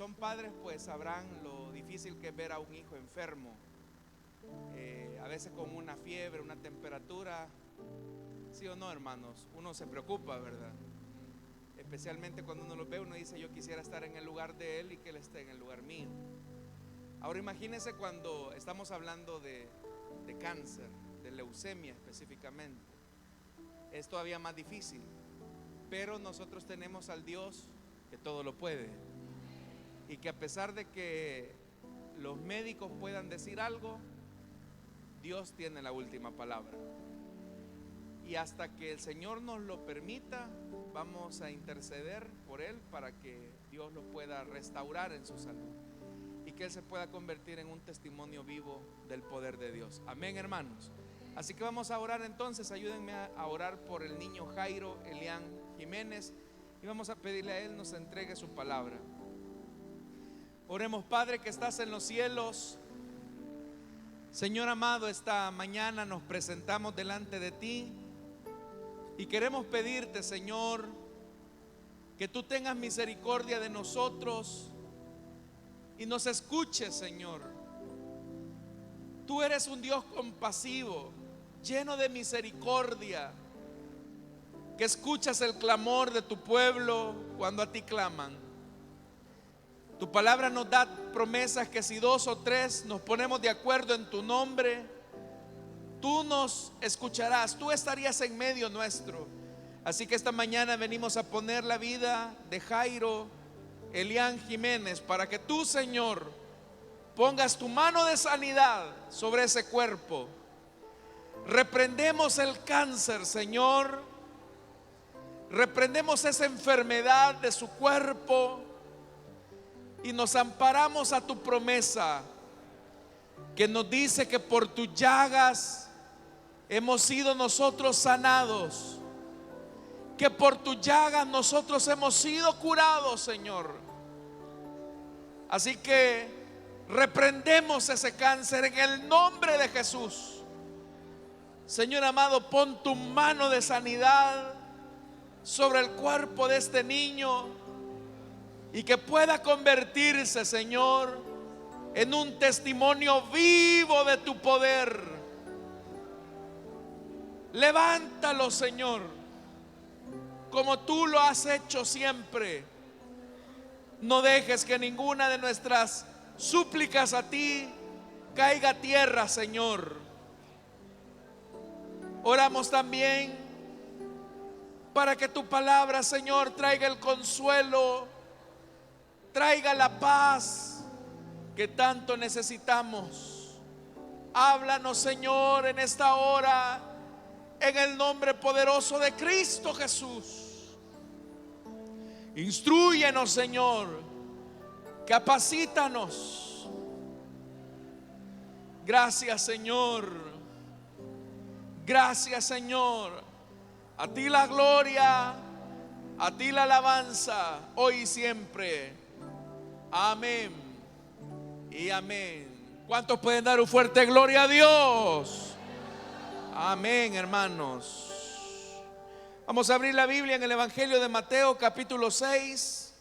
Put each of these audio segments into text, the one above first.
son padres pues sabrán lo difícil que es ver a un hijo enfermo, a veces con una fiebre, una temperatura. ¿Sí o no, hermanos? Uno se preocupa, ¿verdad? Especialmente cuando uno los ve, uno dice: yo quisiera estar en el lugar de él y que él esté en el lugar mío. Ahora imagínense cuando estamos hablando de cáncer, de leucemia específicamente. Es todavía más difícil, pero nosotros tenemos al Dios que todo lo puede, y que a pesar de que los médicos puedan decir algo, Dios tiene la última palabra. Y hasta que el Señor nos lo permita, vamos a interceder por él para que Dios lo pueda restaurar en su salud y que él se pueda convertir en un testimonio vivo del poder de Dios. Amén, hermanos. Así que vamos a orar entonces. Ayúdenme a orar por el niño Jairo Elián Jiménez, y vamos a pedirle a él nos entregue su palabra. Oremos. Padre que estás en los cielos, Señor amado, esta mañana nos presentamos delante de ti y queremos pedirte, Señor, que tú tengas misericordia de nosotros y nos escuches, Señor. Tú eres un Dios compasivo, lleno de misericordia, que escuchas el clamor de tu pueblo cuando a ti claman. Tu palabra nos da promesas que si 2 o 3 nos ponemos de acuerdo en tu nombre, tú nos escucharás, tú estarías en medio nuestro. Así que esta mañana venimos a poner la vida de Jairo Elián Jiménez para que tú, Señor, pongas tu mano de sanidad sobre ese cuerpo. Reprendemos el cáncer, Señor. Reprendemos esa enfermedad de su cuerpo y nos amparamos a tu promesa, que nos dice que por tus llagas hemos sido nosotros sanados, que por tus llagas nosotros hemos sido curados, Señor. Así que reprendemos ese cáncer en el nombre de Jesús. Señor amado, pon tu mano de sanidad sobre el cuerpo de este niño y que pueda convertirse, Señor, en un testimonio vivo de tu poder. Levántalo, Señor, como tú lo has hecho siempre. No dejes que ninguna de nuestras súplicas a ti caiga a tierra, Señor. Oramos también para que tu palabra, Señor, traiga el consuelo, traiga la paz que tanto necesitamos. Háblanos, Señor, en esta hora, en el nombre poderoso de Cristo Jesús. Instrúyenos, Señor, capacítanos. Gracias, Señor. Gracias, Señor. A ti la gloria, a ti la alabanza, hoy y siempre. Amén y amén. ¿Cuántos pueden dar un fuerte gloria a Dios? Amén, hermanos. Vamos a abrir la Biblia en el Evangelio de Mateo, capítulo 6.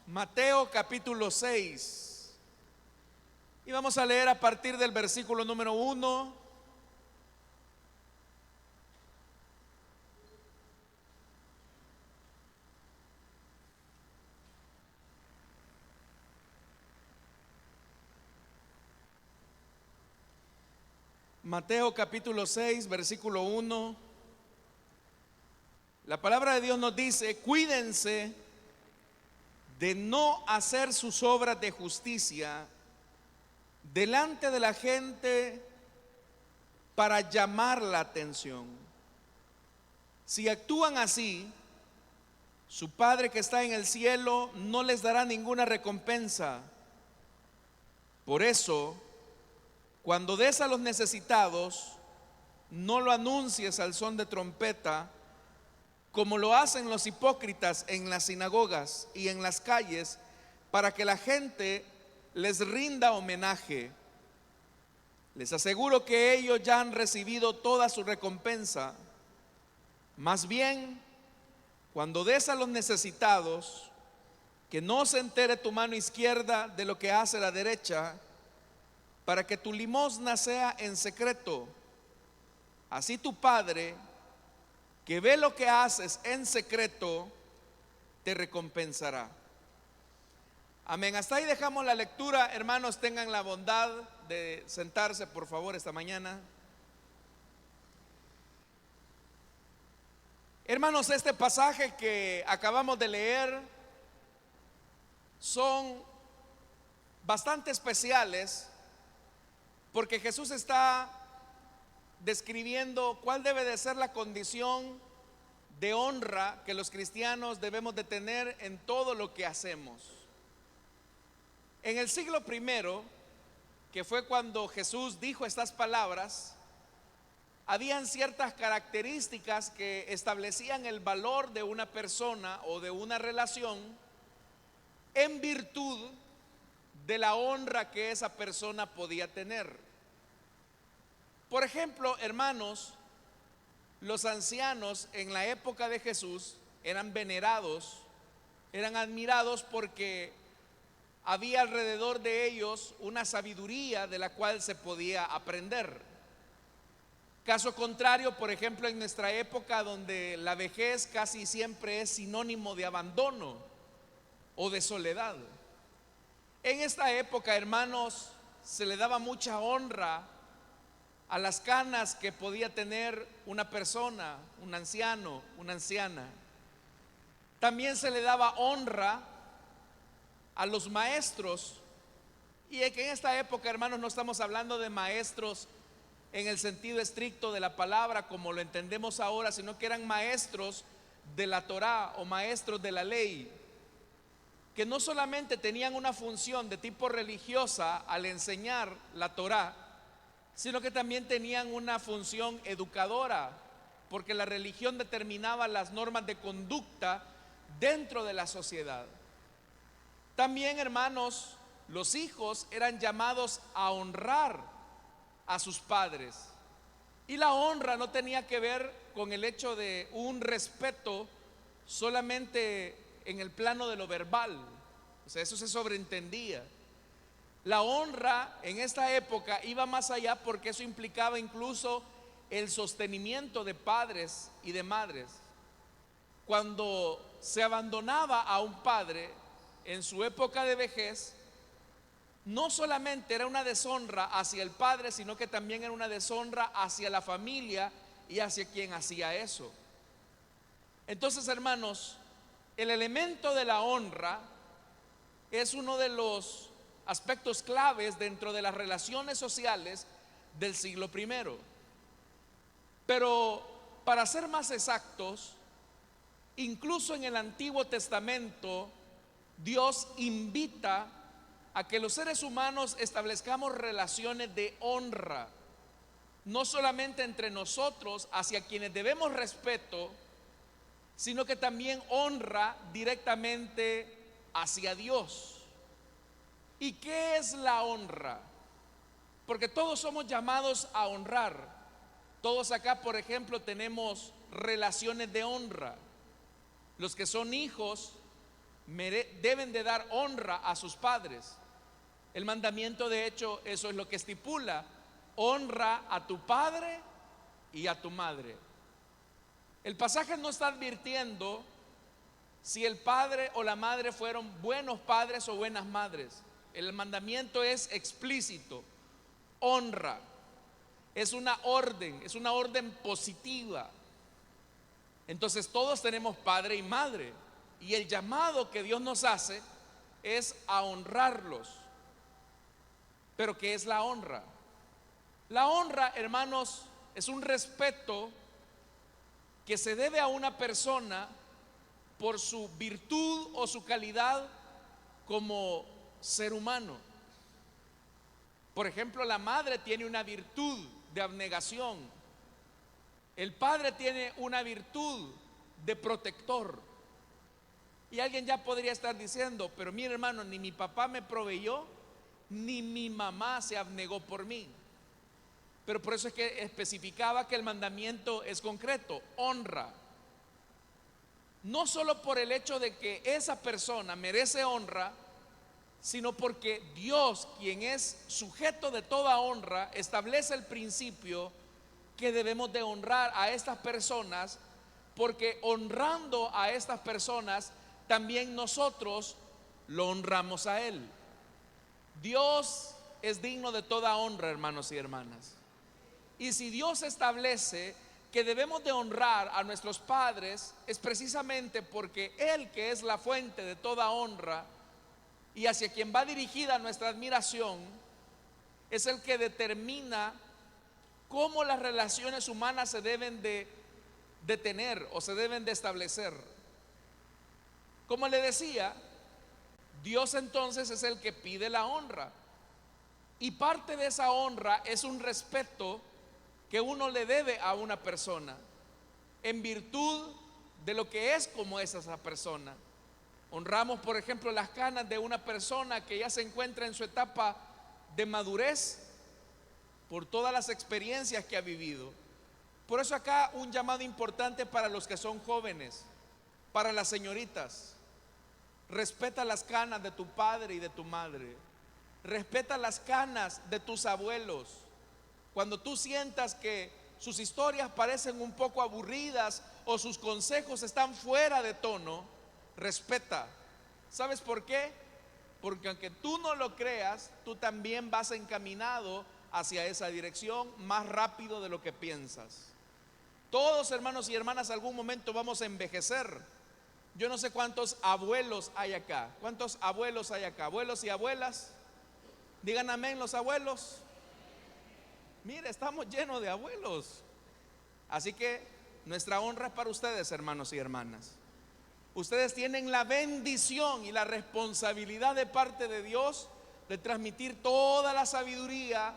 Mateo, capítulo 6. Y vamos a leer a partir del versículo número 1. Mateo capítulo 6, versículo 1. La palabra de Dios nos dice: cuídense de no hacer sus obras de justicia delante de la gente para llamar la atención. Si actúan así, su Padre que está en el cielo no les dará ninguna recompensa. Por eso, cuando des a los necesitados, no lo anuncies al son de trompeta, como lo hacen los hipócritas en las sinagogas y en las calles, para que la gente les rinda homenaje. Les aseguro que ellos ya han recibido toda su recompensa. Más bien, cuando des a los necesitados, que no se entere tu mano izquierda de lo que hace la derecha, para que tu limosna sea en secreto. Así tu Padre, que ve lo que haces en secreto, te recompensará. Amén. Hasta ahí dejamos la lectura. Hermanos, tengan la bondad de sentarse, por favor, esta mañana. Hermanos, este pasaje que acabamos de leer son bastante especiales, porque Jesús está describiendo cuál debe de ser la condición de honra que los cristianos debemos de tener en todo lo que hacemos. En el siglo primero, que fue cuando Jesús dijo estas palabras, habían ciertas características que establecían el valor de una persona o de una relación en virtud de la honra que esa persona podía tener. Por ejemplo, hermanos, los ancianos en la época de Jesús eran venerados, eran admirados porque había alrededor de ellos una sabiduría de la cual se podía aprender. Caso contrario, por ejemplo, en nuestra época, donde la vejez casi siempre es sinónimo de abandono o de soledad. En esta época, hermanos, se le daba mucha honra a las canas que podía tener una persona, un anciano, una anciana. También se le daba honra a los maestros. Y es que en esta época, hermanos, no estamos hablando de maestros en el sentido estricto de la palabra como lo entendemos ahora, sino que eran maestros de la Torá o maestros de la ley, que no solamente tenían una función de tipo religiosa al enseñar la Torá, sino que también tenían una función educadora, porque la religión determinaba las normas de conducta dentro de la sociedad. También, hermanos, los hijos eran llamados a honrar a sus padres. Y la honra no tenía que ver con el hecho de un respeto solamente en el plano de lo verbal. O sea, eso se sobreentendía. La honra en esta época iba más allá, porque eso implicaba incluso el sostenimiento de padres y de madres. Cuando se abandonaba a un padre en su época de vejez, no solamente era una deshonra hacia el padre, sino que también era una deshonra hacia la familia y hacia quien hacía eso. Entonces, hermanos, el elemento de la honra es uno de los aspectos claves dentro de las relaciones sociales del siglo primero. Pero para ser más exactos, incluso en el Antiguo Testamento, Dios invita a que los seres humanos establezcamos relaciones de honra, no solamente entre nosotros, hacia quienes debemos respeto, sino que también honra directamente hacia Dios. ¿Y qué es la honra? Porque todos somos llamados a honrar. Todos acá, por ejemplo, tenemos relaciones de honra. Los que son hijos deben de dar honra a sus padres. El mandamiento, de hecho, eso es lo que estipula: honra a tu padre y a tu madre. El pasaje no está advirtiendo si el padre o la madre fueron buenos padres o buenas madres. El mandamiento es explícito: honra. Es una orden positiva. Entonces todos tenemos padre y madre, y el llamado que Dios nos hace es a honrarlos. Pero ¿qué es la honra? La honra, hermanos, es un respeto que se debe a una persona por su virtud o su calidad como ser humano. Por ejemplo, la madre tiene una virtud de abnegación. El padre tiene una virtud de protector. Y alguien ya podría estar diciendo: pero mire, hermano, ni mi papá me proveyó, ni mi mamá se abnegó por mí. Pero por eso es que especificaba que el mandamiento es concreto: honra. no solo por el hecho de que esa persona merece honra, sino porque Dios, quien es sujeto de toda honra, establece el principio que debemos de honrar a estas personas, porque honrando a estas personas, también nosotros lo honramos a Él. Dios es digno de toda honra, hermanos y hermanas. Y si Dios establece que debemos de honrar a nuestros padres, es precisamente porque Él, que es la fuente de toda honra y hacia quien va dirigida nuestra admiración, es el que determina cómo las relaciones humanas se deben de tener o se deben de establecer. Como le decía, Dios entonces es el que pide la honra, y parte de esa honra es un respeto que uno le debe a una persona en virtud de lo que es como es esa persona. Honramos, por ejemplo, las canas de una persona que ya se encuentra en su etapa de madurez por todas las experiencias que ha vivido. Por eso acá un llamado importante para los que son jóvenes, para las señoritas: respeta las canas de tu padre y de tu madre. Respeta las canas de tus abuelos. Cuando tú sientas que sus historias parecen un poco aburridas o sus consejos están fuera de tono, respeta. ¿Sabes por qué? Porque aunque tú no lo creas, tú también vas encaminado hacia esa dirección más rápido de lo que piensas. Todos, hermanos y hermanas, algún momento vamos a envejecer. Yo no sé cuántos abuelos hay acá. ¿Cuántos abuelos hay acá? Abuelos y abuelas. Digan amén los abuelos. Mire, estamos llenos de abuelos. Así que nuestra honra es para ustedes, hermanos y hermanas. Ustedes tienen la bendición y la responsabilidad de parte de Dios de transmitir toda la sabiduría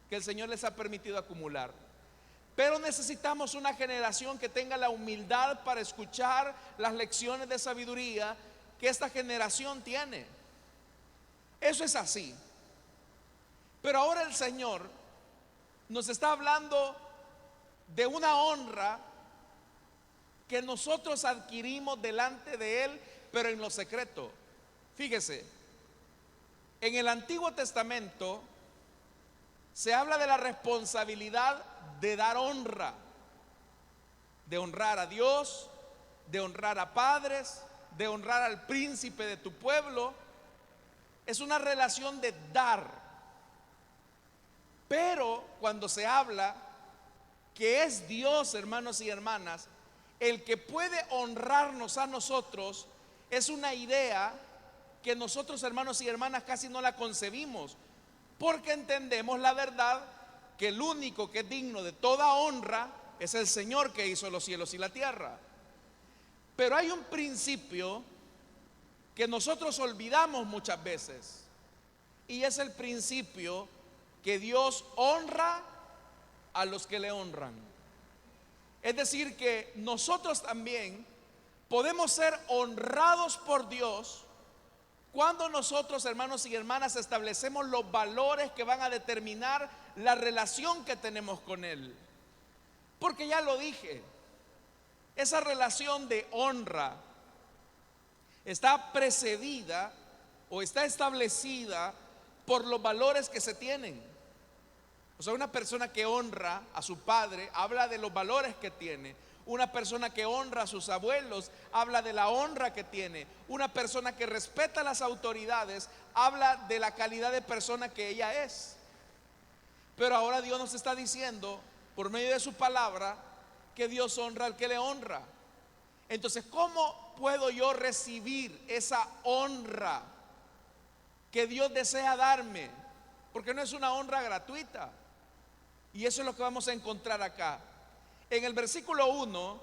que el Señor les ha permitido acumular. Pero necesitamos una generación que tenga la humildad para escuchar las lecciones de sabiduría que esta generación tiene. Eso es así. Pero ahora el Señor nos está hablando de una honra que nosotros adquirimos delante de Él, pero en lo secreto. Fíjese, en el Antiguo Testamento se habla de la responsabilidad de dar honra, de honrar a Dios, de honrar a padres, de honrar al príncipe de tu pueblo. Es una relación de dar. Pero cuando se habla que es Dios, hermanos y hermanas, el que puede honrarnos a nosotros, es una idea que nosotros, hermanos y hermanas, casi no la concebimos, porque entendemos la verdad que el único que es digno de toda honra es el Señor, que hizo los cielos y la tierra. Pero hay un principio que nosotros olvidamos muchas veces, y es el principio que Dios honra a los que le honran. Es decir, que nosotros también podemos ser honrados por Dios cuando nosotros, hermanos y hermanas, establecemos los valores que van a determinar la relación que tenemos con Él. Porque ya lo dije, esa relación de honra está precedida o está establecida por los valores que se tienen. O sea, una persona que honra a su padre habla de los valores que tiene. Una persona que honra a sus abuelos habla de la honra que tiene. Una persona que respeta a las autoridades habla de la calidad de persona que ella es. Pero ahora Dios nos está diciendo, por medio de su palabra, que Dios honra al que le honra. Entonces, ¿cómo puedo yo recibir esa honra que Dios desea darme? Porque no es una honra gratuita. Y eso es lo que vamos a encontrar acá. En el versículo 1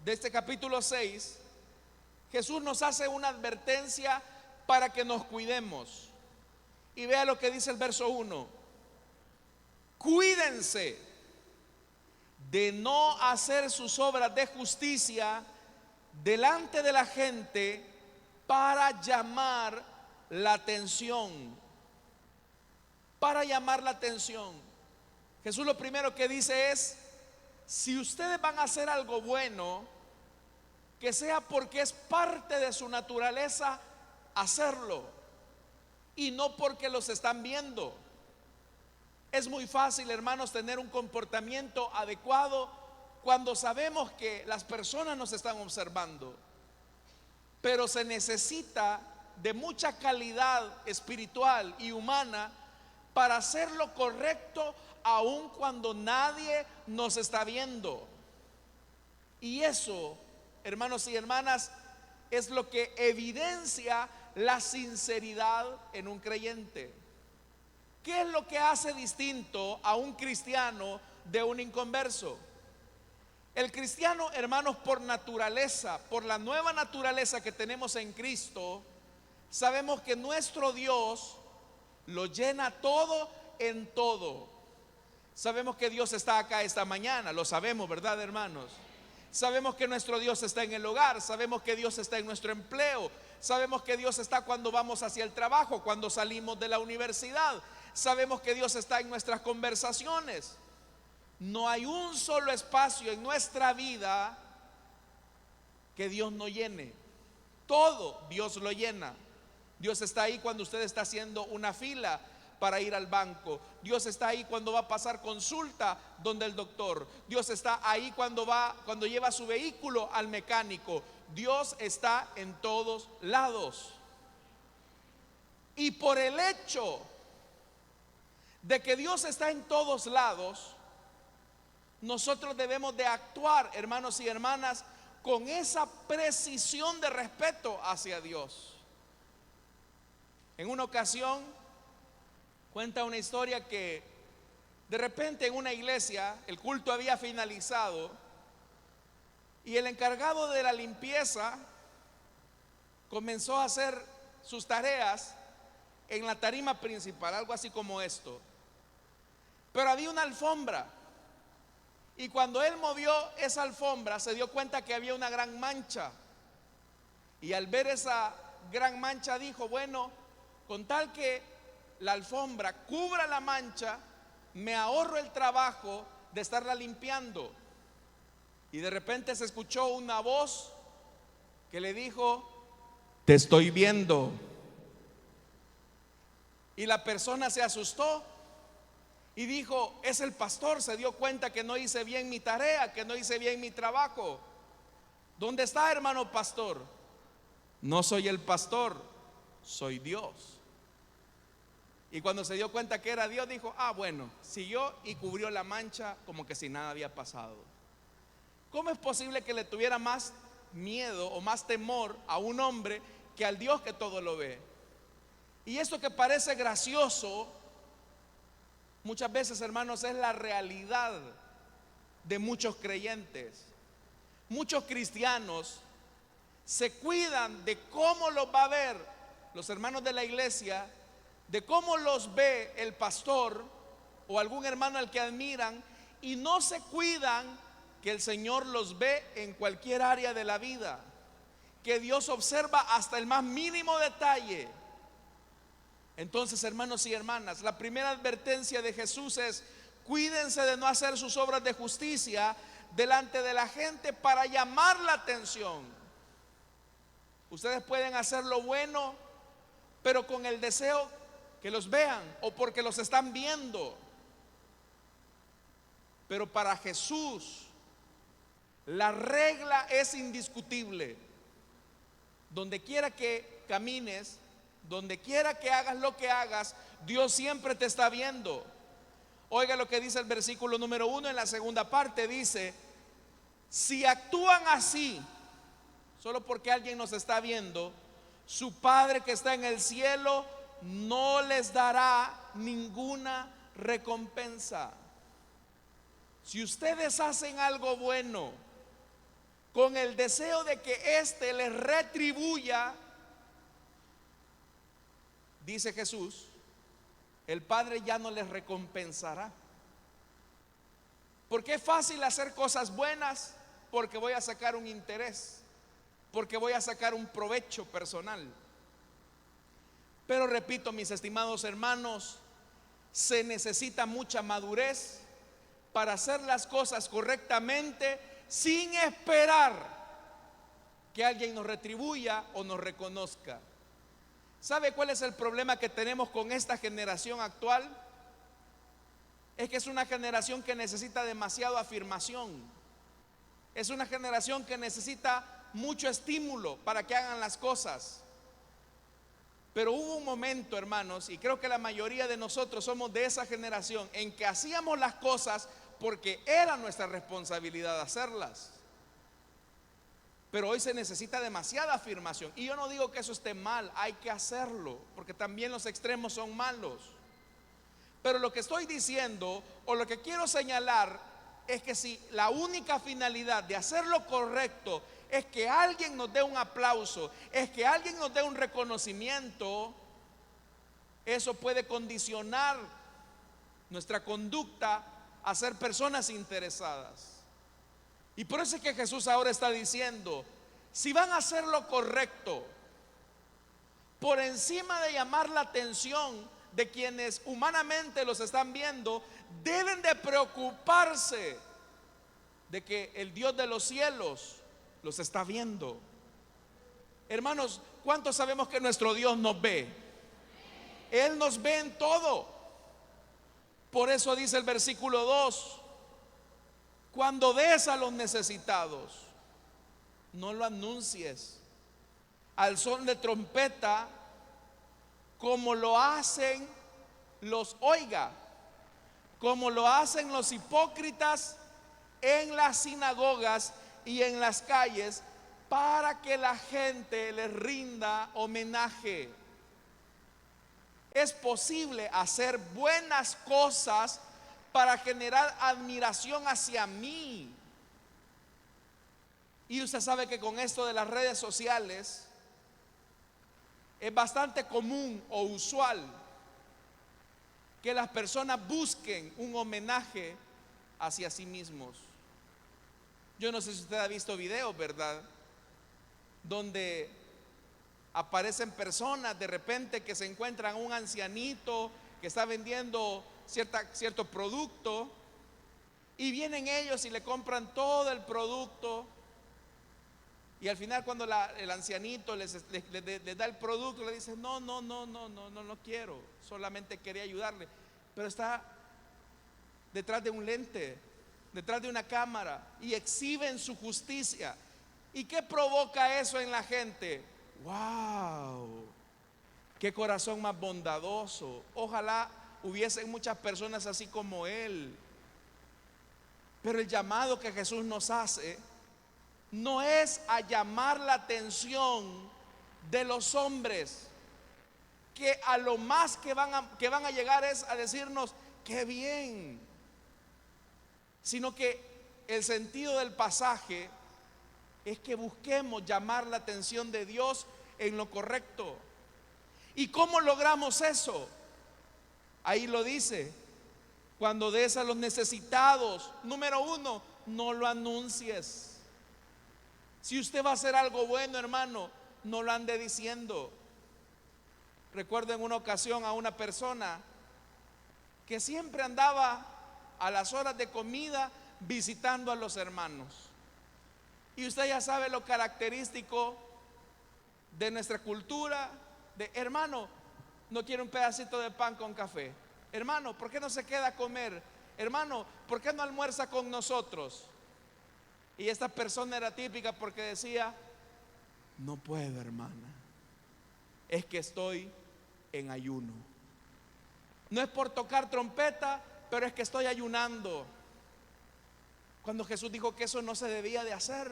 de este capítulo 6, Jesús nos hace una advertencia para que nos cuidemos. Y vea lo que dice el verso 1. Cuídense de no hacer sus obras de justicia delante de la gente para llamar la atención. Para llamar la atención. Jesús lo primero que dice es: si ustedes van a hacer algo bueno, que sea porque es parte de su naturaleza hacerlo y no porque los están viendo. Es muy fácil, hermanos, tener un comportamiento adecuado cuando sabemos que las personas nos están observando, pero se necesita de mucha calidad espiritual y humana para hacer lo correcto aun cuando nadie nos está viendo. Y eso, hermanos y hermanas, es lo que evidencia la sinceridad en un creyente. ¿Qué es lo que hace distinto a un cristiano de un inconverso? El cristiano, hermanos, por naturaleza, por la nueva naturaleza que tenemos en Cristo, sabemos que nuestro Dios lo llena todo en todo. Sabemos que Dios está acá esta mañana, lo sabemos, ¿verdad, hermanos? Sabemos que nuestro Dios está en el hogar, sabemos que Dios está en nuestro empleo, sabemos que Dios está cuando vamos hacia el trabajo, cuando salimos de la universidad, sabemos que Dios está en nuestras conversaciones. No hay un solo espacio en nuestra vida que Dios no llene. Todo Dios lo llena. Dios está ahí cuando usted está haciendo una fila para ir al banco. Dios está ahí cuando va a pasar consulta donde el doctor. Dios está ahí cuando lleva su vehículo al mecánico. Dios está en todos lados. Y por el hecho de que Dios está en todos lados, nosotros debemos de actuar, hermanos y hermanas, con esa precisión de respeto hacia Dios. En una ocasión cuenta una historia que de repente en una iglesia el culto había finalizado y el encargado de la limpieza comenzó a hacer sus tareas en la tarima principal, algo así como esto. Pero había una alfombra. Y cuando él movió esa alfombra, se dio cuenta que había una gran mancha. Y al ver esa gran mancha dijo, bueno, con tal que la alfombra cubra la mancha, me ahorro el trabajo de estarla limpiando. Y de repente se escuchó una voz que le dijo, te estoy viendo. Y la persona se asustó y dijo, es el pastor, se dio cuenta que no hice bien mi tarea, que no hice bien mi trabajo. ¿Dónde está, hermano pastor? No soy el pastor, soy Dios. Y cuando se dio cuenta que era Dios, dijo, bueno, siguió y cubrió la mancha como que si nada había pasado. ¿Cómo es posible que le tuviera más miedo o más temor a un hombre que al Dios que todo lo ve? Y esto que parece gracioso, muchas veces, hermanos, es la realidad de muchos creyentes. Muchos cristianos se cuidan de cómo los va a ver los hermanos de la iglesia, de cómo los ve el pastor o algún hermano al que admiran, y no se cuidan que el Señor los ve en cualquier área de la vida, que Dios observa hasta el más mínimo detalle. Entonces, hermanos y hermanas, la primera advertencia de Jesús es: cuídense de no hacer sus obras de justicia delante de la gente para llamar la atención. Ustedes pueden hacer lo bueno, pero con el deseo que los vean o porque los están viendo. Pero para Jesús la regla es indiscutible. Donde quiera que camines, donde quiera que hagas lo que hagas, Dios siempre te está viendo. Oiga lo que dice el versículo número 1 en la segunda parte. Dice: si actúan así, solo porque alguien nos está viendo, su Padre que está en el cielo no les dará ninguna recompensa. Si ustedes hacen algo bueno con el deseo de que éste les retribuya, dice Jesús, el Padre ya no les recompensará. Porque es fácil hacer cosas buenas porque voy a sacar un interés, porque voy a sacar un provecho personal. Pero repito, mis estimados hermanos, se necesita mucha madurez para hacer las cosas correctamente sin esperar que alguien nos retribuya o nos reconozca. ¿Sabe cuál es el problema que tenemos con esta generación actual? Es que es una generación que necesita demasiada afirmación. Es una generación que necesita mucho estímulo para que hagan las cosas. Pero hubo un momento, hermanos, y creo que la mayoría de nosotros somos de esa generación, en que hacíamos las cosas porque era nuestra responsabilidad hacerlas. Pero hoy se necesita demasiada afirmación. Y yo no digo que eso esté mal, hay que hacerlo, porque también los extremos son malos. Pero lo que estoy diciendo, o lo que quiero señalar, es que si la única finalidad de hacer lo correcto es que alguien nos dé un aplauso, es que alguien nos dé un reconocimiento, eso puede condicionar nuestra conducta a ser personas interesadas. Y por eso es que Jesús ahora está diciendo, si van a hacer lo correcto, por encima de llamar la atención de quienes humanamente los están viendo, deben de preocuparse de que el Dios de los cielos los está viendo. Hermanos, ¿cuántos sabemos que nuestro Dios nos ve? Él nos ve en todo. Por eso dice el versículo 2: cuando des a los necesitados, no lo anuncies al son de trompeta, como lo hacen como lo hacen los hipócritas en las sinagogas y en las calles, para que la gente les rinda homenaje. Es posible hacer buenas cosas para generar admiración hacia mí. Y usted sabe que con esto de las redes sociales es bastante común o usual que las personas busquen un homenaje hacia sí mismos. Yo no sé si usted ha visto videos, ¿verdad?, donde aparecen personas de repente que se encuentran un ancianito que está vendiendo cierto producto, y vienen ellos y le compran todo el producto, y al final cuando el ancianito les da el producto, le dice no quiero, solamente quería ayudarle. Pero está detrás de un lente, detrás de una cámara, y exhiben su justicia. ¿Y qué provoca eso en la gente? ¡Wow! ¡Qué corazón más bondadoso! Ojalá hubiesen muchas personas así como él. Pero el llamado que Jesús nos hace no es a llamar la atención de los hombres, que a lo más que van a llegar es a decirnos qué bien, sino que el sentido del pasaje es que busquemos llamar la atención de Dios en lo correcto. ¿Y cómo logramos eso? Ahí lo dice: cuando des a los necesitados, número 1, no lo anuncies. Si usted va a hacer algo bueno, hermano, no lo ande diciendo. Recuerdo en una ocasión a una persona que siempre andaba a las horas de comida visitando a los hermanos. Y usted ya sabe lo característico de nuestra cultura, de hermano, no quiere un pedacito de pan con café. Hermano, ¿por qué no se queda a comer? Hermano, ¿por qué no almuerza con nosotros? Y esta persona era típica porque decía: no puedo, hermana, es que estoy en ayuno. No es por tocar trompeta, pero es que estoy ayunando. Cuando Jesús dijo que eso no se debía de hacer,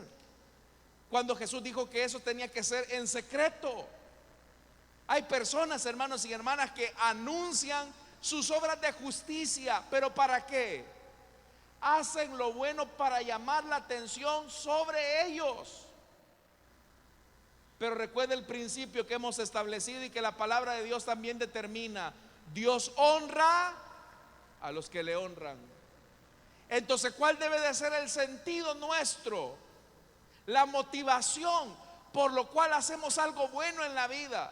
cuando Jesús dijo que eso tenía que ser en secreto. Hay personas, hermanos y hermanas, que anuncian sus obras de justicia, pero ¿para qué? Hacen lo bueno para llamar la atención sobre ellos. Pero recuerde el principio que hemos establecido y que la palabra de Dios también determina: Dios honra a los que le honran. Entonces, ¿cuál debe de ser el sentido nuestro? La motivación por lo cual hacemos algo bueno en la vida.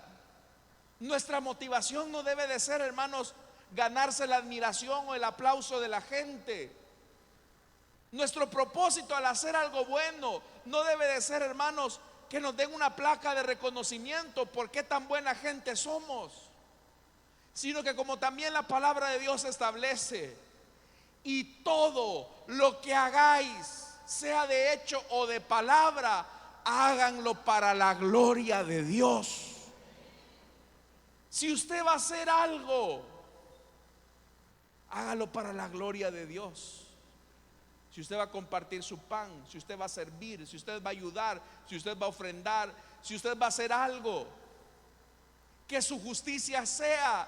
Nuestra motivación no debe de ser, hermanos, ganarse la admiración o el aplauso de la gente. Nuestro propósito al hacer algo bueno no debe de ser, hermanos, que nos den una placa de reconocimiento por qué tan buena gente somos, sino que como también la palabra de Dios establece, y todo lo que hagáis, sea de hecho o de palabra, háganlo para la gloria de Dios. Si usted va a hacer algo, hágalo para la gloria de Dios. Si usted va a compartir su pan, si usted va a servir, si usted va a ayudar, si usted va a ofrendar, si usted va a hacer algo, que su justicia sea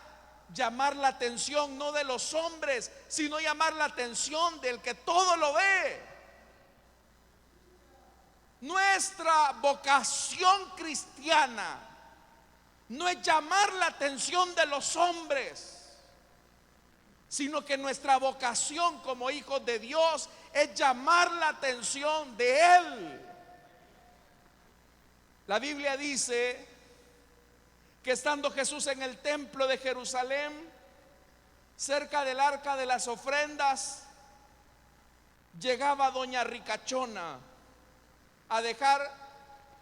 llamar la atención no de los hombres, sino llamar la atención del que todo lo ve. Nuestra vocación cristiana no es llamar la atención de los hombres, sino que nuestra vocación como hijos de Dios es llamar la atención de Él. La Biblia dice que estando Jesús en el templo de Jerusalén, cerca del arca de las ofrendas, llegaba doña Ricachona a dejar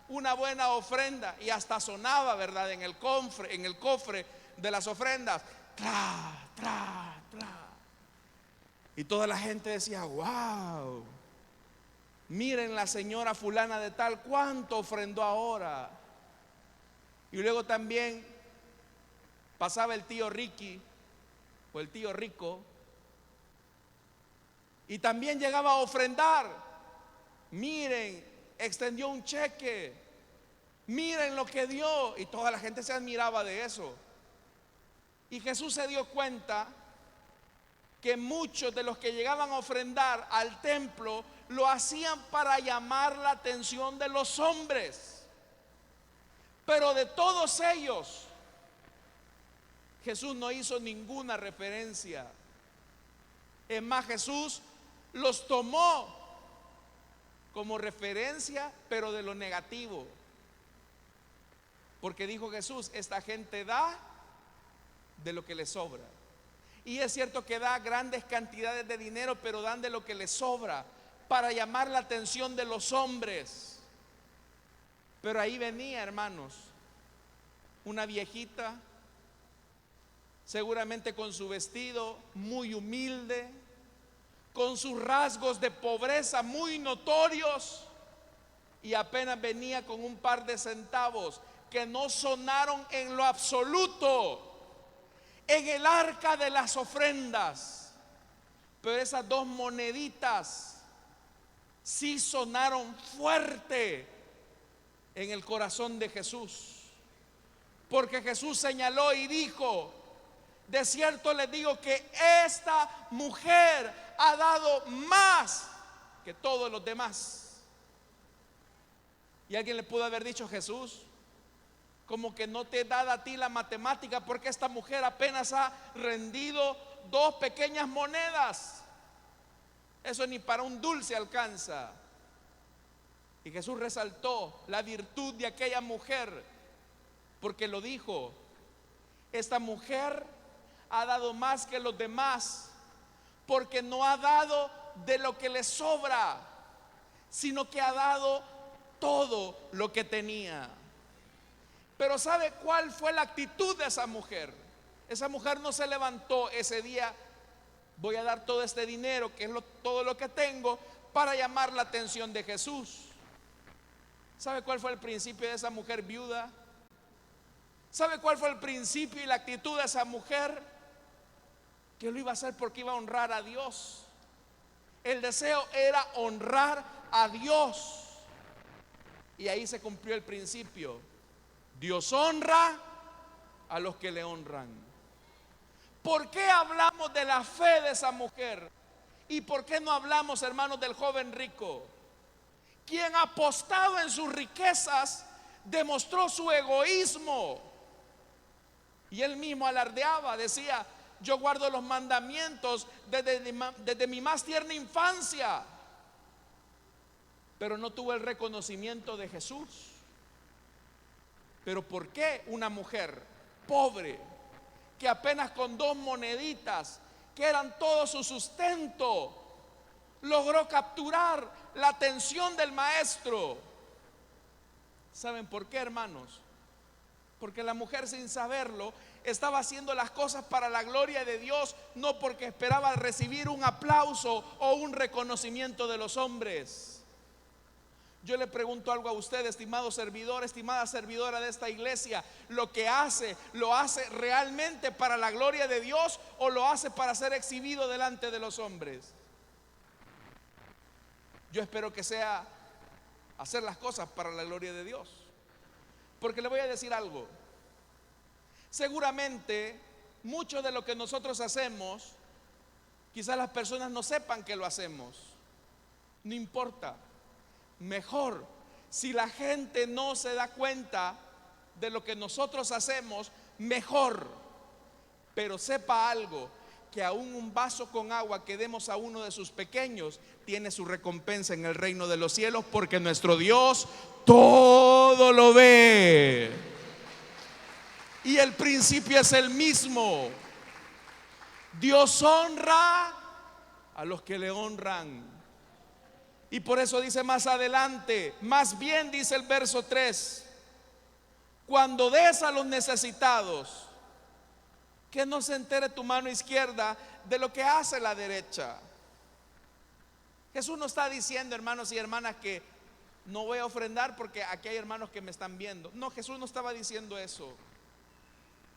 una buena ofrenda, y hasta sonaba, ¿verdad?, en el cofre de las ofrendas, tra, tra, tra. Y toda la gente decía: wow, miren la señora fulana de tal, cuánto ofrendó ahora. Y luego también pasaba el tío Ricky o el tío Rico, y también llegaba a ofrendar. Miren, extendió un cheque, miren lo que dio. Y toda la gente se admiraba de eso. Y Jesús se dio cuenta que muchos de los que llegaban a ofrendar al templo lo hacían para llamar la atención de los hombres. Pero de todos ellos, Jesús no hizo ninguna referencia. Es más, Jesús los tomó como referencia, pero de lo negativo. Porque dijo Jesús: esta gente da de lo que les sobra. Y es cierto que da grandes cantidades de dinero, pero dan de lo que les sobra para llamar la atención de los hombres. Pero ahí venía, hermanos, una viejita, seguramente con su vestido muy humilde, con sus rasgos de pobreza muy notorios, y apenas venía con un par de centavos que no sonaron en lo absoluto en el arca de las ofrendas. Pero esas dos moneditas sí sonaron fuerte en el corazón de Jesús, porque Jesús señaló y dijo: de cierto les digo que esta mujer ha dado más que todos los demás. Y alguien le pudo haber dicho: Jesús, como que no te he dado a ti la matemática, porque esta mujer apenas ha rendido 2 pequeñas monedas. Eso ni para un dulce alcanza. Y Jesús resaltó la virtud de aquella mujer, porque lo dijo: esta mujer ha dado más que los demás, porque no ha dado de lo que le sobra, sino que ha dado todo lo que tenía. Pero ¿sabe cuál fue la actitud de esa mujer? Esa mujer no se levantó ese día: voy a dar todo este dinero, que es todo lo que tengo, para llamar la atención de Jesús. ¿Sabe cuál fue el principio de esa mujer viuda? ¿Sabe cuál fue el principio y la actitud de esa mujer? Que lo iba a hacer porque iba a honrar a Dios. El deseo era honrar a Dios. Y ahí se cumplió el principio: Dios honra a los que le honran. ¿Por qué hablamos de la fe de esa mujer? ¿Y por qué no hablamos, hermanos, del joven rico? Quien apostado en sus riquezas demostró su egoísmo. Y él mismo alardeaba, decía: yo guardo los mandamientos desde mi más tierna infancia. Pero no tuvo el reconocimiento de Jesús. Pero ¿por qué una mujer pobre, que apenas con 2 moneditas, que eran todo su sustento, logró capturar la atención del maestro? ¿Saben por qué, hermanos? Porque la mujer, sin saberlo, estaba haciendo las cosas para la gloria de Dios, no porque esperaba recibir un aplauso o un reconocimiento de los hombres. Yo le pregunto algo a usted, estimado servidor, estimada servidora de esta iglesia: ¿lo que hace, lo hace realmente para la gloria de Dios o lo hace para ser exhibido delante de los hombres? Yo espero que sea hacer las cosas para la gloria de Dios. Porque le voy a decir algo: seguramente mucho de lo que nosotros hacemos, quizás las personas no sepan que lo hacemos. No importa. Mejor, si la gente no se da cuenta de lo que nosotros hacemos, mejor. Pero sepa algo, que aún un vaso con agua que demos a uno de sus pequeños tiene su recompensa en el reino de los cielos, porque nuestro Dios todo lo ve. Y el principio es el mismo. Dios honra a los que le honran. Y por eso dice más adelante, más bien dice el verso 3, cuando des a los necesitados, que no se entere tu mano izquierda de lo que hace la derecha. Jesús no está diciendo, hermanos y hermanas, que no voy a ofrendar porque aquí hay hermanos que me están viendo. No, Jesús no estaba diciendo eso.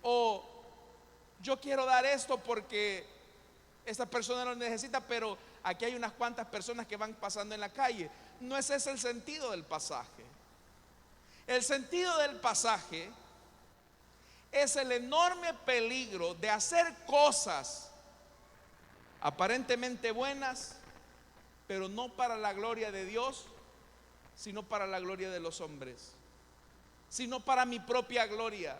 O yo quiero dar esto porque esta persona lo necesita, pero aquí hay unas cuantas personas que van pasando en la calle. No ese es el sentido del pasaje. El sentido del pasaje es el enorme peligro de hacer cosas aparentemente buenas, pero no para la gloria de Dios, sino para la gloria de los hombres, sino para mi propia gloria.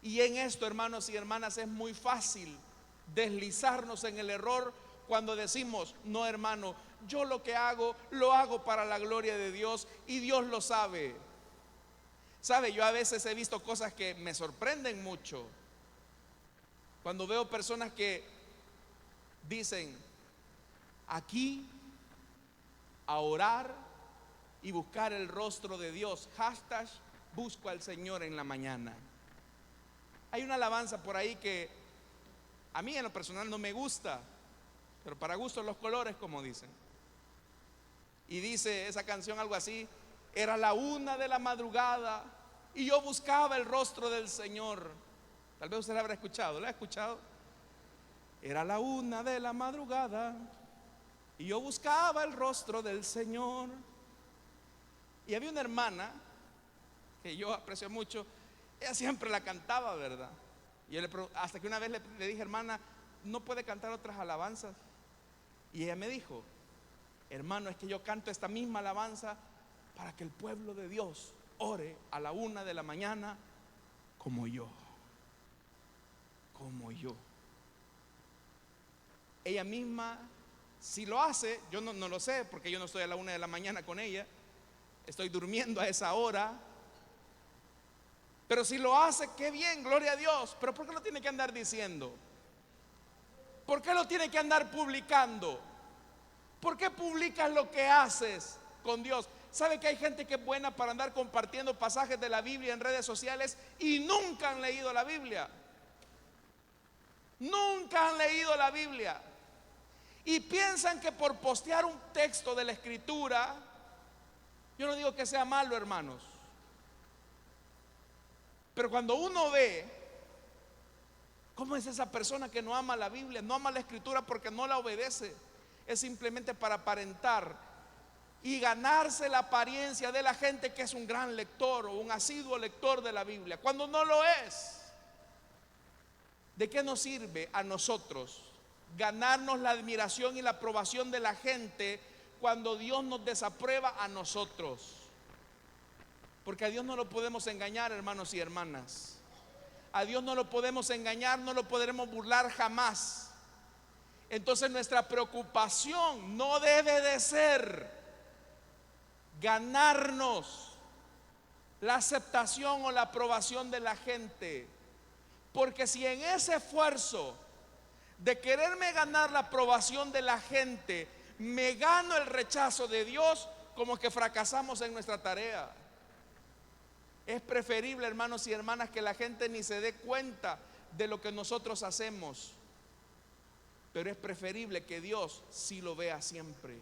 Y en esto, hermanos y hermanas, es muy fácil deslizarnos en el error cuando decimos: no, hermano, yo lo que hago, lo hago para la gloria de Dios y Dios lo sabe. Sabe, yo a veces he visto cosas que me sorprenden mucho. Cuando veo personas que dicen: aquí a orar y buscar el rostro de Dios, hashtag busco al Señor en la mañana. Hay una alabanza por ahí que a mí en lo personal no me gusta, pero para gusto los colores, como dicen. Y dice esa canción algo así: era la 1 de la madrugada y yo buscaba el rostro del Señor. Tal vez usted la habrá escuchado. ¿La ha escuchado? Era la 1 de la madrugada y yo buscaba el rostro del Señor. Y había una hermana que yo aprecio mucho. Ella siempre la cantaba, ¿verdad? Y yo hasta que una vez le dije: hermana, ¿no puede cantar otras alabanzas? Y ella me dijo: hermano, es que yo canto esta misma alabanza para que el pueblo de Dios ore a la 1 de la mañana como yo. Como yo. Ella misma, si lo hace, yo no lo sé, porque yo no estoy a la 1 de la mañana con ella, estoy durmiendo a esa hora. Pero si lo hace, qué bien, gloria a Dios. Pero ¿por qué lo tiene que andar diciendo? ¿Por qué lo tiene que andar publicando? ¿Por qué publicas lo que haces con Dios? ¿Sabe que hay gente que es buena para andar compartiendo pasajes de la Biblia en redes sociales y nunca han leído la Biblia? Nunca han leído la Biblia. Y piensan que por postear un texto de la Escritura, yo no digo que sea malo, hermanos, pero cuando uno ve cómo es esa persona que no ama la Biblia, no ama la Escritura porque no la obedece, es simplemente para aparentar y ganarse la apariencia de la gente que es un gran lector o un asiduo lector de la Biblia, cuando no lo es. ¿De qué nos sirve a nosotros ganarnos la admiración y la aprobación de la gente cuando Dios nos desaprueba a nosotros? Porque a Dios no lo podemos engañar, hermanos y hermanas. A Dios no lo podemos engañar, no lo podremos burlar jamás. Entonces nuestra preocupación no debe de ser ganarnos la aceptación o la aprobación de la gente. Porque si en ese esfuerzo de quererme ganar la aprobación de la gente me gano el rechazo de Dios, como que fracasamos en nuestra tarea. Es preferible, hermanos y hermanas, que la gente ni se dé cuenta de lo que nosotros hacemos. Pero es preferible que Dios sí lo vea siempre.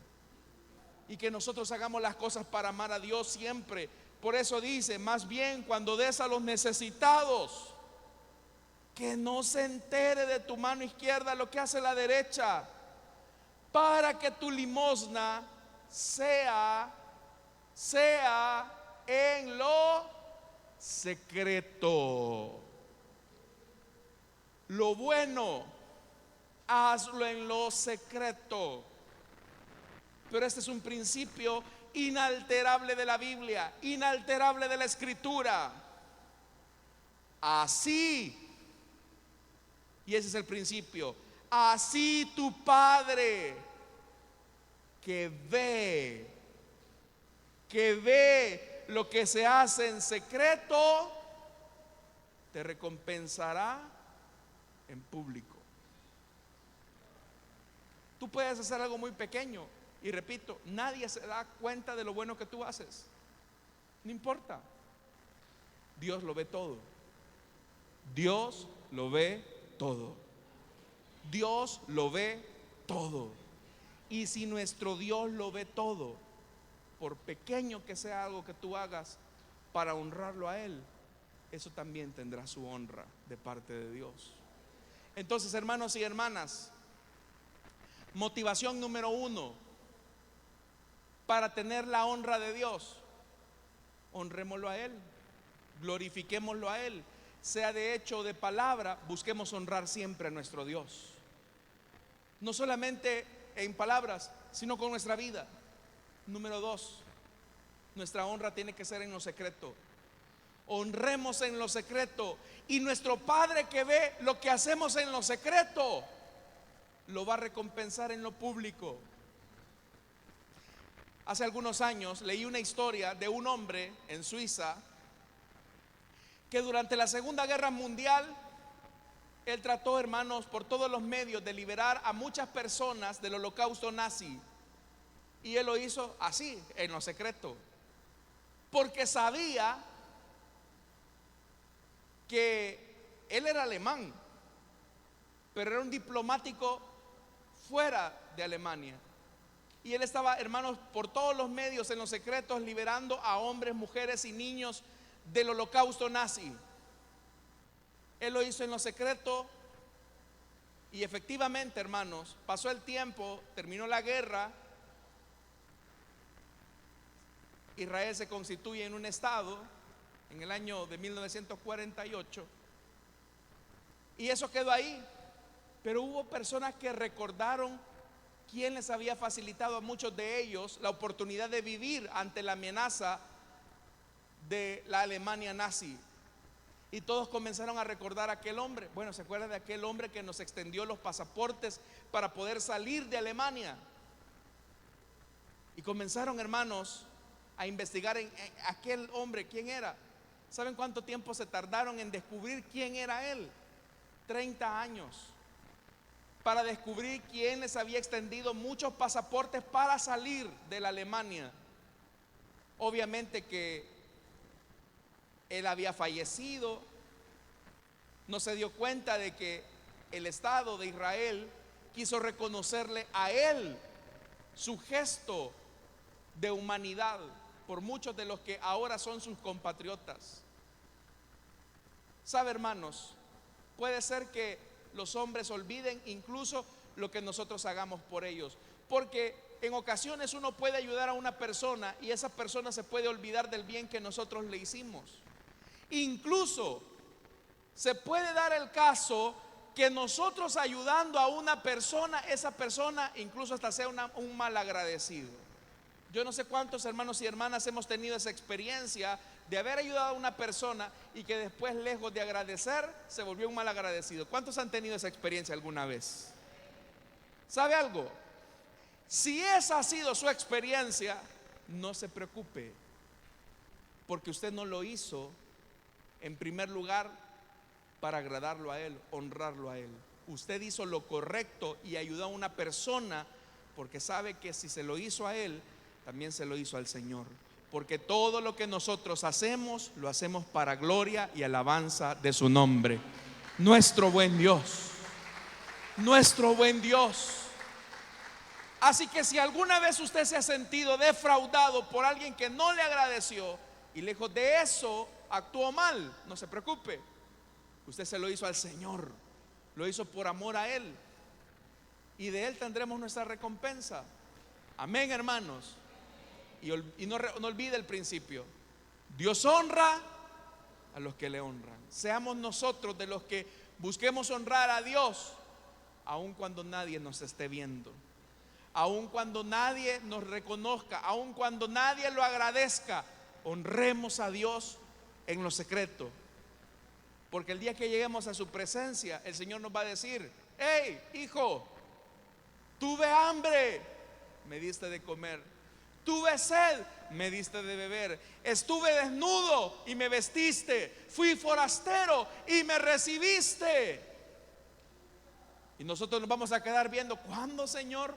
Y que nosotros hagamos las cosas para amar a Dios siempre. Por eso dice, más bien cuando des a los necesitados, que no se entere de tu mano izquierda lo que hace la derecha, para que tu limosna sea en lo secreto. Lo bueno, hazlo en lo secreto. Pero este es un principio inalterable de la Biblia, inalterable de la Escritura. Así, y ese es el principio, así tu Padre que ve lo que se hace en secreto, te recompensará en público. Tú puedes hacer algo muy pequeño y repito, nadie se da cuenta de lo bueno que tú haces. No importa. Dios lo ve todo. Dios lo ve todo. Dios lo ve todo. Y si nuestro Dios lo ve todo, por pequeño que sea algo que tú hagas para honrarlo a Él, eso también tendrá su honra de parte de Dios. Entonces, hermanos y hermanas, motivación número 1 para tener la honra de Dios: honrémoslo a Él, glorifiquémoslo a Él, sea de hecho o de palabra. Busquemos honrar siempre a nuestro Dios, no solamente en palabras, sino con nuestra vida. Número 2, nuestra honra tiene que ser en lo secreto. Honremos en lo secreto, y nuestro Padre que ve lo que hacemos en lo secreto lo va a recompensar en lo público. Hace algunos años leí una historia de un hombre en Suiza que durante la Segunda Guerra Mundial él trató, hermanos, por todos los medios de liberar a muchas personas del holocausto nazi. Y él lo hizo así, en lo secreto, porque sabía que él era alemán, pero era un diplomático fuera de Alemania. Y él estaba, hermanos, por todos los medios en los secretos liberando a hombres, mujeres y niños del holocausto nazi. Él lo hizo en lo secreto y efectivamente, hermanos, pasó el tiempo, terminó la guerra, Israel se constituye en un estado en el año de 1948 y eso quedó ahí. Pero hubo personas que recordaron quién les había facilitado a muchos de ellos la oportunidad de vivir ante la amenaza de la Alemania nazi. Y todos comenzaron a recordar a aquel hombre. Bueno, ¿se acuerdan de aquel hombre que nos extendió los pasaportes para poder salir de Alemania? Y comenzaron, hermanos, a investigar en aquel hombre, quién era. ¿Saben cuánto tiempo se tardaron en descubrir quién era él? 30 años para descubrir quién les había extendido muchos pasaportes para salir de la Alemania. Obviamente que él había fallecido, no se dio cuenta de que el Estado de Israel quiso reconocerle a él su gesto de humanidad por muchos de los que ahora son sus compatriotas. ¿Sabe, hermanos? Puede ser que los hombres olviden incluso lo que nosotros hagamos por ellos, porque en ocasiones uno puede ayudar a una persona y esa persona se puede olvidar del bien que nosotros le hicimos. Incluso se puede dar el caso que nosotros ayudando a una persona, esa persona incluso hasta sea un malagradecido. Yo no sé cuántos hermanos y hermanas hemos tenido esa experiencia de haber ayudado a una persona y que después, lejos de agradecer, se volvió un malagradecido. ¿Cuántos han tenido esa experiencia alguna vez? ¿Sabe algo? Si esa ha sido su experiencia, no se preocupe, porque usted no lo hizo en primer lugar para agradarlo a Él, honrarlo a Él. Usted hizo lo correcto y ayudó a una persona porque sabe que si se lo hizo a Él, también se lo hizo al Señor. porque todo lo que nosotros hacemos, lo hacemos para gloria y alabanza de su nombre. Nuestro buen Dios, nuestro buen Dios. Así que si alguna vez usted se ha sentido defraudado por alguien que no le agradeció y lejos de eso actuó mal, no se preocupe. Usted se lo hizo al Señor, lo hizo por amor a Él, y de Él tendremos nuestra recompensa. Amén, hermanos. Y no olvide el principio: Dios honra a los que le honran. Seamos nosotros de los que busquemos honrar a Dios, aun cuando nadie nos esté viendo, aun cuando nadie nos reconozca, aun cuando nadie lo agradezca. Honremos a Dios en lo secreto, porque el día que lleguemos a su presencia, el Señor nos va a decir: hey, hijo, tuve hambre, me diste de comer; tuve sed, me diste de beber; estuve desnudo y me vestiste; fui forastero y me recibiste. Y nosotros nos vamos a quedar viendo: ¿cuándo, Señor?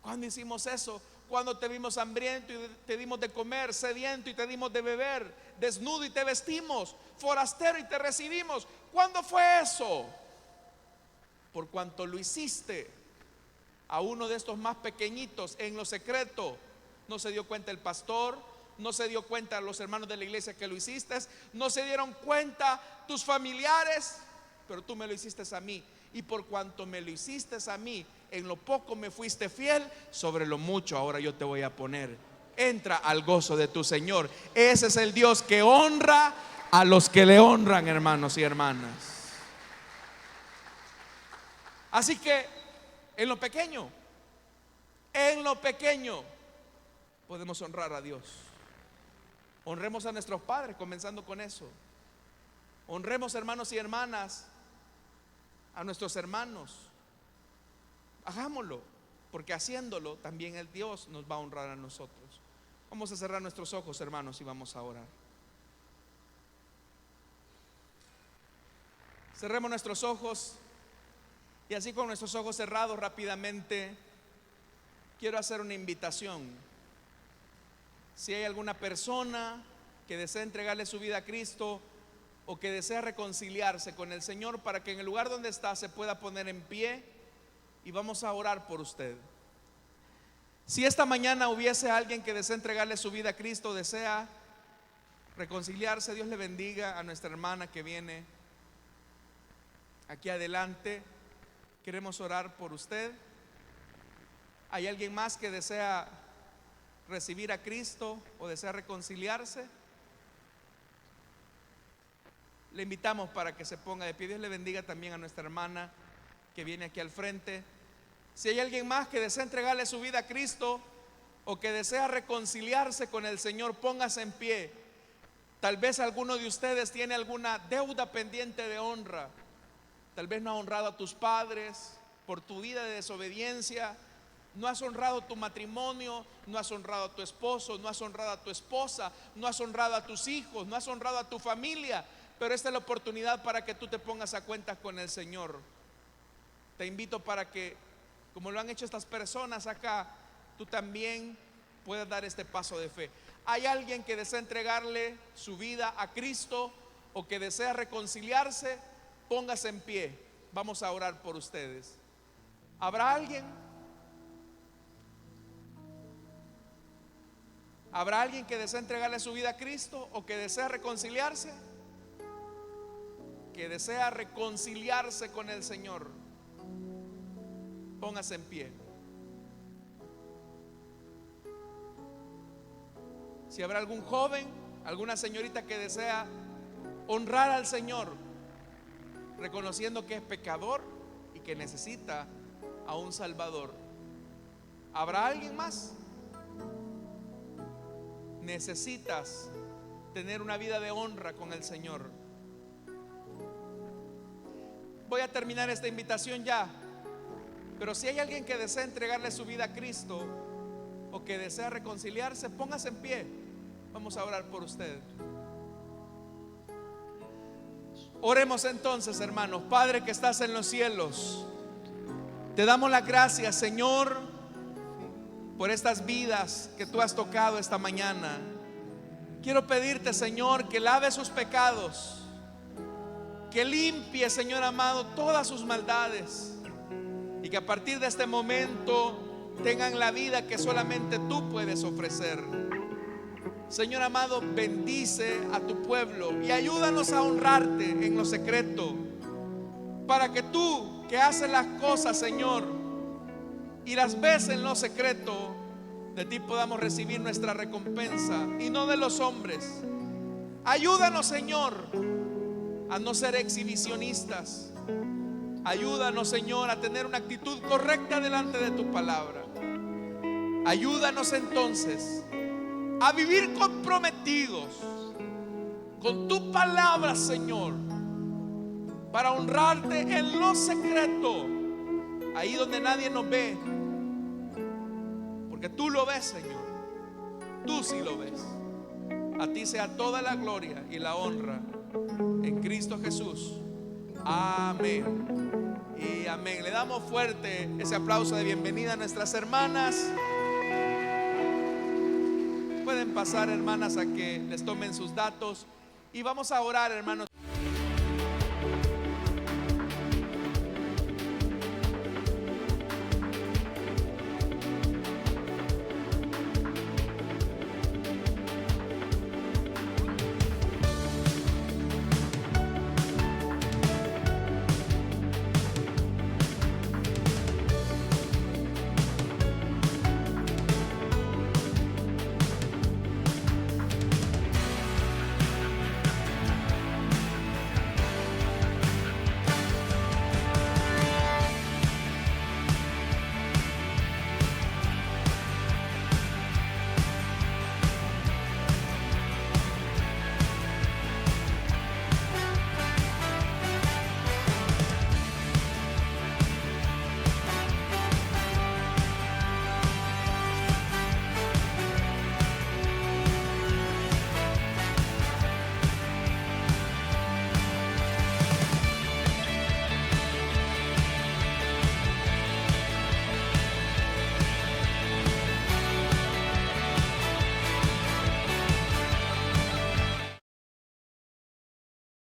¿Cuándo hicimos eso? ¿Cuándo te vimos hambriento y te dimos de comer, sediento y te dimos de beber, desnudo y te vestimos, forastero y te recibimos? ¿Cuándo fue eso? Por cuanto lo hiciste a uno de estos más pequeñitos en lo secreto, no se dio cuenta el pastor, no se dio cuenta los hermanos de la iglesia que lo hiciste, no se dieron cuenta tus familiares, pero tú me lo hiciste a mí. Y por cuanto me lo hiciste a mí, en lo poco me fuiste fiel, sobre lo mucho ahora yo te voy a poner. Entra al gozo de tu Señor. Ese es el Dios que honra a los que le honran, hermanos y hermanas. Así que en lo pequeño podemos honrar a Dios. Honremos a nuestros padres, comenzando con eso. Honremos, hermanos y hermanas, a nuestros hermanos. Hagámoslo, porque haciéndolo también el Dios nos va a honrar a nosotros. Vamos a cerrar nuestros ojos, hermanos, y vamos a orar. Cerremos nuestros ojos, y así con nuestros ojos cerrados rápidamente quiero hacer una invitación. Si hay alguna persona que desea entregarle su vida a Cristo, o que desea reconciliarse con el Señor, para que en el lugar donde está se pueda poner en pie, y vamos a orar por usted. Si esta mañana hubiese alguien que desea entregarle su vida a Cristo, desea reconciliarse, Dios le bendiga a nuestra hermana que viene aquí adelante. Queremos orar por usted. ¿Hay alguien más que desea recibir a Cristo o desea reconciliarse? Le invitamos para que se ponga de pie. Dios le bendiga también a nuestra hermana que viene aquí al frente. Si hay alguien más que desea entregarle su vida a Cristo o que desea reconciliarse con el Señor, póngase en pie. Tal vez alguno de ustedes tiene alguna deuda pendiente de honra. Tal vez no ha honrado a tus padres por tu vida de desobediencia. No has honrado tu matrimonio, no has honrado a tu esposo, no has honrado a tu esposa, no has honrado a tus hijos, no has honrado a tu familia. Pero esta es la oportunidad para que tú te pongas a cuentas con el Señor. Te invito para que, como lo han hecho estas personas acá, tú también puedas dar este paso de fe. ¿Hay alguien que desea entregarle su vida a Cristo o que desea reconciliarse? Póngase en pie. Vamos a orar por ustedes. ¿Habrá alguien? ¿Habrá alguien que desea entregarle su vida a Cristo o que desea reconciliarse? Que desea reconciliarse con el Señor. Póngase en pie. Si habrá algún joven, alguna señorita que desea honrar al Señor, reconociendo que es pecador y que necesita a un Salvador. ¿Habrá alguien más? Necesitas tener una vida de honra con el Señor. Voy a terminar esta invitación ya, pero si hay alguien que desea entregarle su vida a Cristo o que desea reconciliarse, póngase en pie. Vamos a orar por usted. Oremos entonces, hermanos. Padre que estás en los cielos, te damos las gracias, Señor, por estas vidas que tú has tocado esta mañana. Quiero pedirte, Señor, que lave sus pecados, que limpie, Señor amado, todas sus maldades, y que a partir de este momento tengan la vida que solamente tú puedes ofrecer. Señor amado, bendice a tu pueblo y ayúdanos a honrarte en lo secreto, para que tú, que haces las cosas, Señor, y las ves en lo secreto, de ti podamos recibir nuestra recompensa y no de los hombres. Ayúdanos, Señor, a no ser exhibicionistas. Ayúdanos, Señor, a tener una actitud correcta delante de tu palabra. Ayúdanos entonces a vivir comprometidos con tu palabra, Señor, para honrarte en lo secreto, ahí donde nadie nos ve, porque tú lo ves, Señor. Tú sí lo ves. A ti sea toda la gloria y la honra en Cristo Jesús. Amén y amén. Le damos fuerte ese aplauso de bienvenida a nuestras hermanas. Pueden pasar, hermanas, a que les tomen sus datos y vamos a orar, hermanos.